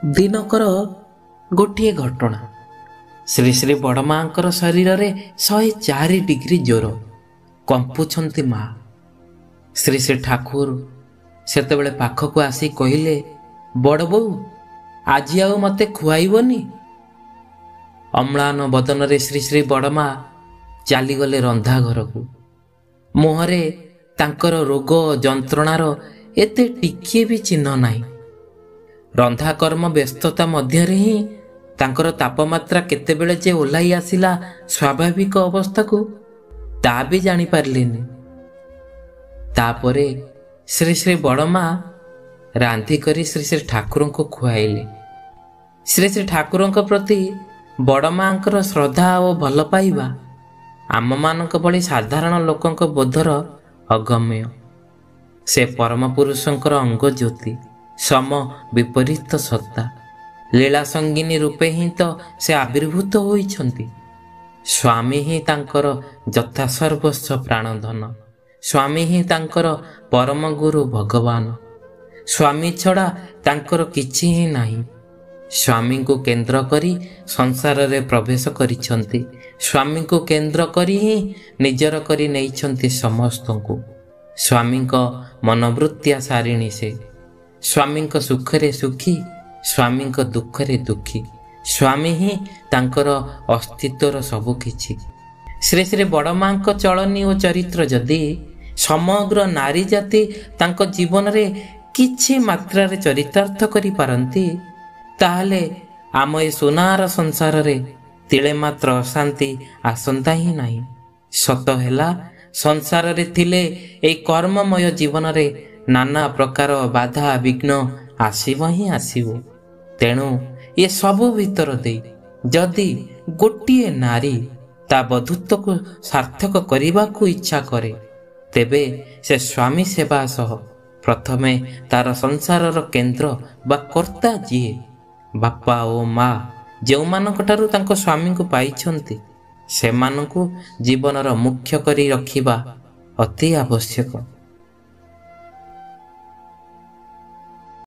ଦିନକର ଗୋଟିଏ ଘଟଣା। ଶ୍ରୀ ଶ୍ରୀ ବଡ଼ମାଙ୍କର ଶରୀରରେ 104 ଡିଗ୍ରୀ ଜ୍ୱର, କମ୍ପୁଛନ୍ତି ମା। ଶ୍ରୀ ଶ୍ରୀ ଠାକୁର ସେତେବେଳେ ପାଖକୁ ଆସି କହିଲେ, ବଡ଼ ବୋଉ, ଆଜି ଆଉ ମୋତେ ଖୁଆଇବନି? ଅମ୍ଳାନ ବଦନରେ ଶ୍ରୀ ଶ୍ରୀ ବଡ଼ମା ଚାଲିଗଲେ ରନ୍ଧା ଘରକୁ। ମୁହଁରେ ତାଙ୍କର ରୋଗ ଯନ୍ତ୍ରଣାର ଏତେ ଟିକିଏ ବି ଚିହ୍ନ ନାହିଁ। ରନ୍ଧାକର୍ମ ବ୍ୟସ୍ତତା ମଧ୍ୟରେ ହିଁ ତାଙ୍କର ତାପମାତ୍ରା କେତେବେଳେ ଯେ ଓହ୍ଲାଇ ଆସିଲା ସ୍ୱାଭାବିକ ଅବସ୍ଥାକୁ, ତା ବି ଜାଣିପାରିଲେନି। ତାପରେ ଶ୍ରୀ ଶ୍ରୀ ବଡ଼ମା ରାନ୍ଧି କରି ଶ୍ରୀ ଶ୍ରୀ ଠାକୁରଙ୍କୁ ଖୁଆଇଲେ। ଶ୍ରୀ ଶ୍ରୀ ଠାକୁରଙ୍କ ପ୍ରତି ବଡ଼ମାଙ୍କର ଶ୍ରଦ୍ଧା ଓ ଭଲ ପାଇବା ଆମମାନଙ୍କ ଭଳି ସାଧାରଣ ଲୋକଙ୍କ ବୋଧର ଅଗମ୍ୟ। ସେ ପରମ ପୁରୁଷଙ୍କର ଅଙ୍ଗ ଜ୍ୟୋତି, ସମ ବିପରୀତ ସତ୍ତା। ଲୀଳା ସଙ୍ଗିନୀ ରୂପେ ହିଁ ତ ସେ ଆବିର୍ଭୂତ ହୋଇଛନ୍ତି। ସ୍ୱାମୀ ହିଁ ତାଙ୍କର ଯଥାସର୍ବସ୍ୱ ପ୍ରାଣଧନ। ସ୍ୱାମୀ ହିଁ ତାଙ୍କର ପରମ ଗୁରୁ ଭଗବାନ। ସ୍ୱାମୀ ଛଡ଼ା ତାଙ୍କର କିଛି ହିଁ ନାହିଁ। ସ୍ୱାମୀଙ୍କୁ କେନ୍ଦ୍ର କରି ସଂସାରରେ ପ୍ରବେଶ କରିଛନ୍ତି। ସ୍ୱାମୀଙ୍କୁ କେନ୍ଦ୍ର କରି ହିଁ ନିଜର କରି ନେଇଛନ୍ତି ସମସ୍ତଙ୍କୁ। ସ୍ୱାମୀଙ୍କ ମନୋବୃତ୍ତିଆ ସାରିଣୀ ସେ। ସ୍ୱାମୀଙ୍କ ସୁଖରେ ସୁଖୀ, ସ୍ୱାମୀଙ୍କ ଦୁଃଖରେ ଦୁଃଖୀ। ସ୍ୱାମୀ ହିଁ ତାଙ୍କର ଅସ୍ତିତ୍ୱର ସବୁ କିଛି। ଶ୍ରୀ ଶ୍ରୀ ବଡ଼ମାଙ୍କ ଚଳନୀ ଓ ଚରିତ୍ର ଯଦି ସମଗ୍ର ନାରୀ ଜାତି ତାଙ୍କ ଜୀବନରେ କିଛି ମାତ୍ରାରେ ଚରିତାର୍ଥ କରିପାରନ୍ତି, ତାହେଲେ ଆମ ଏ ସୁନାର ସଂସାରରେ ତିଳେ ମାତ୍ର ଅଶାନ୍ତି ଆସନ୍ତା ହିଁ ନାହିଁ। ସତ ହେଲା, ସଂସାରରେ ଥିଲେ ଏହି କର୍ମମୟ ଜୀବନରେ ନାନା ପ୍ରକାର ବାଧା ବିଘ୍ନ ଆସିବ ହିଁ ଆସିବ। ତେଣୁ ଏ ସବୁ ଭିତର ଦେଇ ଯଦି ଗୋଟିଏ ନାରୀ ତା ବଧୂତ୍ୱକୁ ସାର୍ଥକ କରିବାକୁ ଇଚ୍ଛା କରେ, ତେବେ ସେ ସ୍ୱାମୀ ସେବା ସହ ପ୍ରଥମେ ତାର ସଂସାରର କେନ୍ଦ୍ର ବା କର୍ତ୍ତା ଯିଏ ବାପା ଓ ମା ଯେଉଁମାନଙ୍କଠାରୁ ତାଙ୍କ ସ୍ୱାମୀଙ୍କୁ ପାଇଛନ୍ତି, ସେମାନଙ୍କୁ ଜୀବନର ମୁଖ୍ୟ କରି ରଖିବା ଅତି ଆବଶ୍ୟକ।